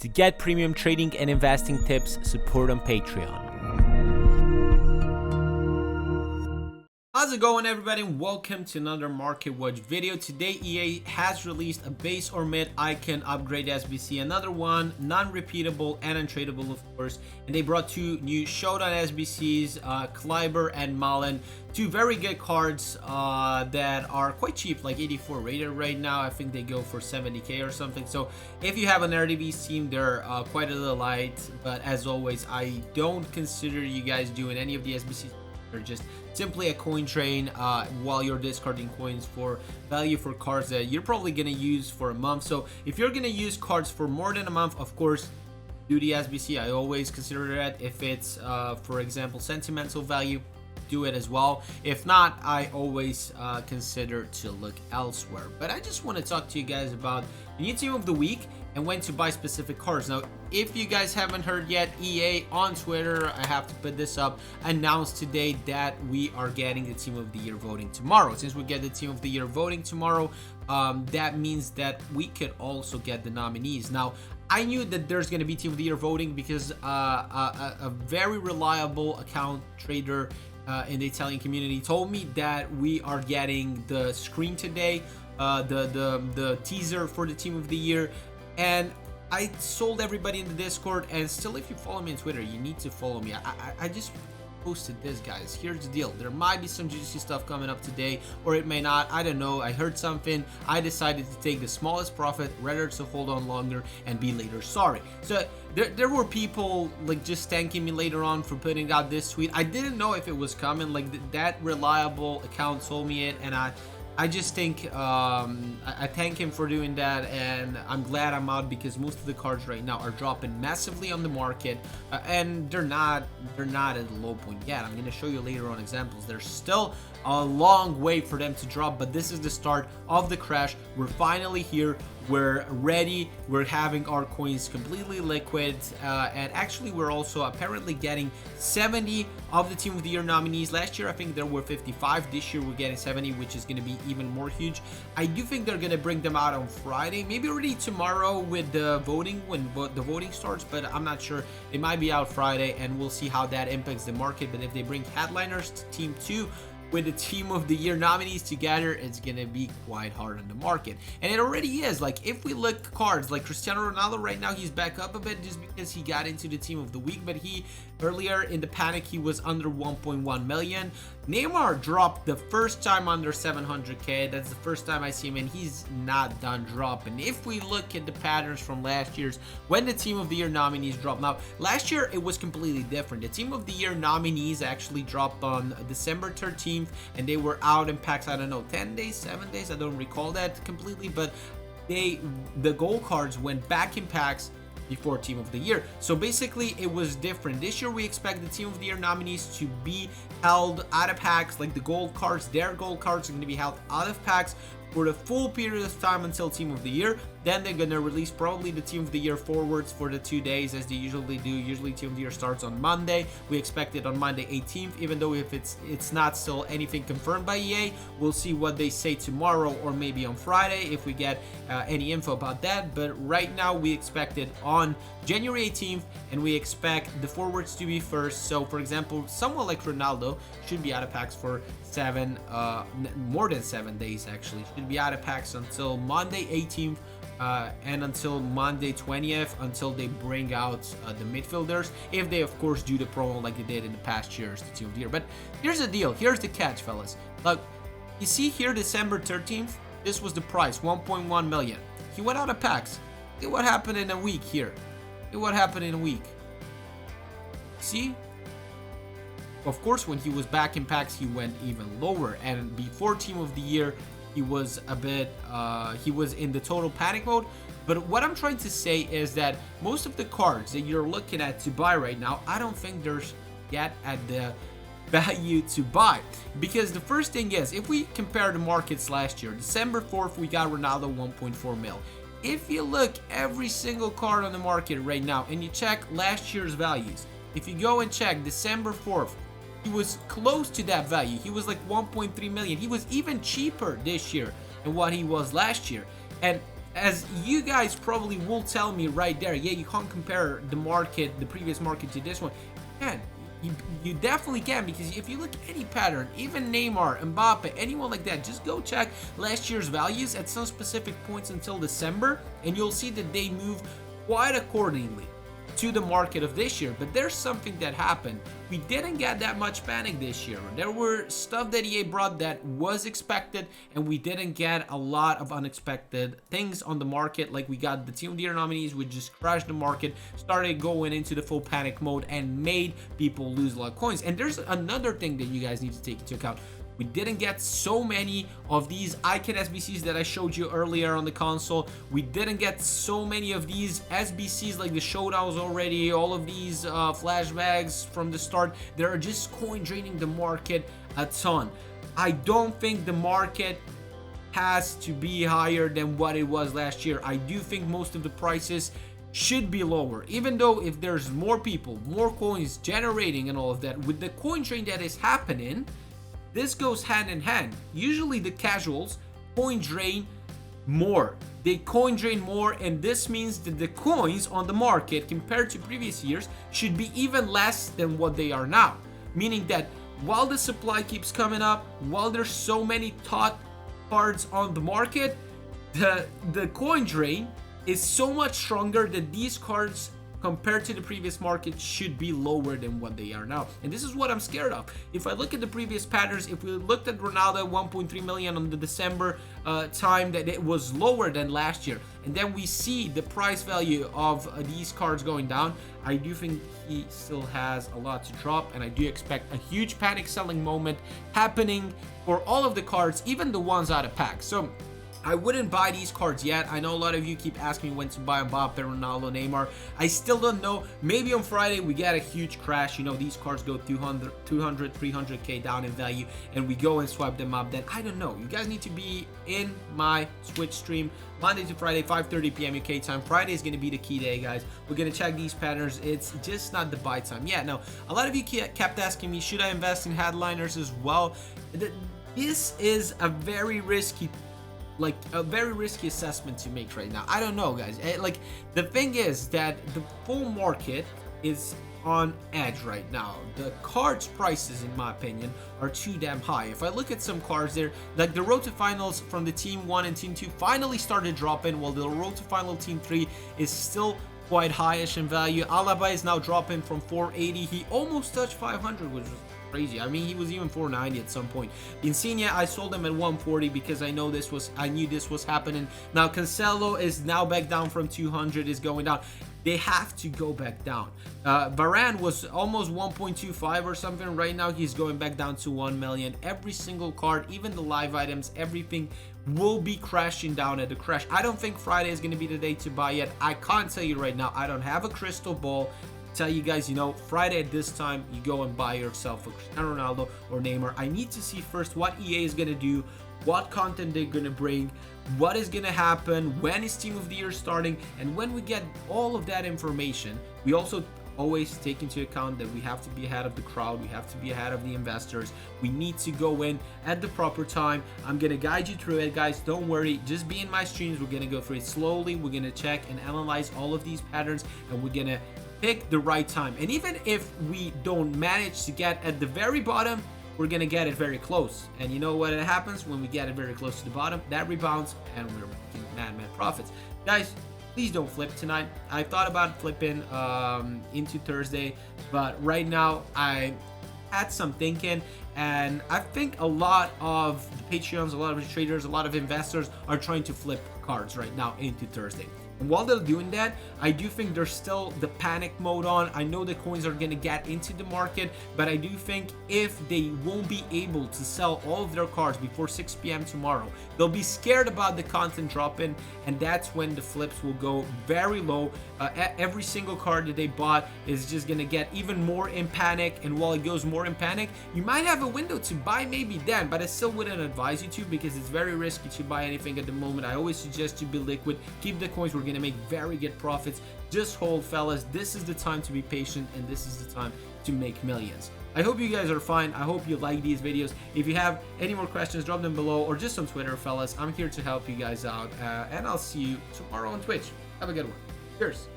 To get premium trading and investing tips, support on Patreon. How's it going, everybody? Welcome to another Market Watch video. Today EA has released a base or mid icon upgrade SBC, another one non-repeatable and untradeable, of course, and they brought two new Showdown SBCs, Kleiber and Malin, two very good cards that are quite cheap, like 84 rated right now. I think they go for 70k or something. So if you have an RDB team, they're quite a little light, but as always, I don't consider you guys doing any of the SBCs. They're just simply a coin train while you're discarding coins for value for cards that you're probably going to use for a month. So if you're going to use cards for more than a month, of course, do the SBC. I always consider that. If it's, for example, sentimental value, do it as well. If not, I always consider to look elsewhere. But I just want to talk to you guys about the new team of the week and when to buy specific cards. Now, if you guys haven't heard yet, EA on Twitter, I have to put this up, announced today that we are getting the team of the year voting tomorrow. Since we get the team of the year voting tomorrow, that means that we could also get the nominees. Now, I knew that there's going to be team of the year voting because a very reliable account trader in the Italian community told me that we are getting the screen today, the teaser for the team of the year, and I sold everybody in the Discord. And still, if you follow me on Twitter, you need to follow me. I just posted this, guys. Here's the deal: there might be some juicy stuff coming up today, or it may not. I don't know. I heard something. I decided to take the smallest profit rather to hold on longer and be later sorry. So there were people like just thanking me later on for putting out this tweet. I didn't know if it was coming. Like that reliable account told me it, and I just think I thank him for doing that, and I'm glad I'm out because most of the cards right now are dropping massively on the market, and they're not at a low point yet. I'm going to show you later on examples. There's still a long way for them to drop, but this is the start of the crash. We're finally here. We're ready. We're having our coins completely liquid, and actually we're also apparently getting 70 of the team of the year nominees. Last year I think there were 55. This year we're getting 70, which is going to be even more huge. I do think they're going to bring them out on Friday, maybe already tomorrow with the voting, when the voting starts, but I'm not sure. It might be out Friday, and we'll see how that impacts the market. But if they bring headliners to team 2 with the team of the year nominees together, it's gonna be quite hard on the market, and it already is. Like if we look at cards like Cristiano Ronaldo right now, he's back up a bit just because he got into the team of the week, but he earlier in the panic he was under 1.1 million. Neymar dropped the first time under 700k. That's the first time I see him, and he's not done dropping. If we look at the patterns from last year's when the team of the year nominees dropped, now last year it was completely different. The team of the year nominees actually dropped on December 13th, and they were out in packs, I don't know, 10 days, 7 days, I don't recall that completely, but the gold cards went back in packs before team of the year. So basically it was different. This year we expect the team of the year nominees to be held out of packs, like the gold cards. Their gold cards are going to be held out of packs for the full period of time until team of the year. Then they're gonna release probably the team of the year forwards for the 2 days as they usually do. Usually team of the year starts on Monday. We expect it on Monday 18th, even though if it's not still anything confirmed by EA. We'll see what they say tomorrow or maybe on Friday if we get any info about that. But right now we expect it on January 18th, and we expect the forwards to be first. So for example, someone like Ronaldo should be out of packs for more than 7 days actually. Should be out of packs until Monday 18th. And until Monday 20th, until they bring out the midfielders, if they of course do the promo like they did in the past years, the team of the year. But here's the deal, here's the catch, fellas. Look, you see here December 13th, this was the price, 1.1 million. He went out of packs. Look at what happened in a week here. Look at what happened in a week. See? Of course, when he was back in packs, he went even lower, and before team of the year he was a bit he was in the total panic mode. But what I'm trying to say is that most of the cards that you're looking at to buy right now, I don't think there's yet at the value to buy, because the first thing is, if we compare the markets last year, December 4th we got Ronaldo 1.4 mil. If you look every single card on the market right now and you check last year's values, if you go and check December 4th, he was close to that value. He was like 1.3 million. He was even cheaper this year than what he was last year. And as you guys probably will tell me right there, yeah, you can't compare the market, the previous market, to this one. You can. You definitely can, because if you look at any pattern, even Neymar, Mbappe, anyone like that, just go check last year's values at some specific points until December, and you'll see that they move quite accordingly to the market of this year. But there's something that happened. We didn't get that much panic this year. There were stuff that EA brought that was expected, and we didn't get a lot of unexpected things on the market. Like we got the Team of the Year nominees, which just crashed the market, started going into the full panic mode, and made people lose a lot of coins. And there's another thing that you guys need to take into account. We didn't get so many of these icon SBCs that I showed you earlier on the console. We didn't get so many of these SBCs like the showdowns already, all of these flashbacks from the start. They are just coin draining the market a ton. I don't think the market has to be higher than what it was last year. I do think most of the prices should be lower, even though if there's more people, more coins generating and all of that, with the coin drain that is happening, this goes hand in hand. Usually the casuals coin drain more. They coin drain more, and this means that the coins on the market compared to previous years should be even less than what they are now. Meaning that while the supply keeps coming up, while there's so many TOT cards on the market, the coin drain is so much stronger that these cards compared to the previous market should be lower than what they are now. And this is what I'm scared of. If I look at the previous patterns, if we looked at Ronaldo 1.3 million on the December time, that it was lower than last year, and then we see the price value of these cards going down, I do think he still has a lot to drop, and I do expect a huge panic selling moment happening for all of the cards, even the ones out of pack. So I wouldn't buy these cards yet. I know a lot of you keep asking me when to buy Mbappe, Ronaldo, Neymar. I still don't know. Maybe on Friday we get a huge crash. You know, these cards go 200, 300k down in value, and we go and swipe them up. Then I don't know. You guys need to be in my Twitch stream Monday to Friday, 5:30 p.m. UK time. Friday is going to be the key day, guys. We're going to check these patterns. It's just not the buy time. Yeah, no. A lot of you kept asking me, should I invest in headliners as well? This is a very risky assessment to make right now. I don't know, guys. Like, the thing is that the full market is on edge right now. The cards prices, in my opinion, are too damn high. If I look at some cards there, like the road to finals from the Team 1 and Team 2 finally started dropping, while the road to final Team 3 is still quite highish in value. Alaba is now dropping from 480. He almost touched 500, which was crazy. I mean, he was even 490 at some point. Insigne, I sold him at 140 because I knew this was happening. Now Cancelo is now back down from 200, is going down. They have to go back down. Varane was almost 1.25 or something. Right now he's going back down to 1 million. Every single card, even the live items, everything will be crashing down at the crash. I don't think Friday is going to be the day to buy yet. I can't tell you right now. I don't have a crystal ball. Tell you guys, you know, Friday at this time, you go and buy yourself a Cristiano Ronaldo or Neymar. I need to see first what EA is going to do, what content they're going to bring, what is going to happen, when is Team of the Year starting, and when we get all of that information, we also always take into account that we have to be ahead of the crowd, we have to be ahead of the investors, we need to go in at the proper time. I'm gonna guide you through it, guys. Don't worry, just be in my streams. We're gonna go through it slowly. We're gonna check and analyze all of these patterns, and we're gonna pick the right time. And even if we don't manage to get at the very bottom, we're gonna get it very close. And you know what happens when we get it very close to the bottom? That rebounds, and we're making mad profits. Guys, please don't flip tonight. I thought about flipping into Thursday, but right now I had some thinking, and I think a lot of the Patreons, a lot of the traders, a lot of investors are trying to flip cards right now into Thursday. And while they're doing that, I do think there's still the panic mode on. I know the coins are going to get into the market, but I do think if they won't be able to sell all of their cards before 6 p.m. tomorrow, they'll be scared about the content dropping, and that's when the flips will go very low. Every single card that they bought is just going to get even more in panic, and while it goes more in panic, you might have a window to buy maybe then, but I still wouldn't advise you to, because it's very risky to buy anything at the moment. I always suggest you be liquid, keep the coins. We're going to make very good profits. Just hold, fellas. This is the time to be patient, and this is the time to make millions. I hope you guys are fine. I hope you like these videos. If you have any more questions, drop them below or just on Twitter, fellas. I'm here to help you guys out. And I'll see you tomorrow on Twitch. Have a good one. Cheers.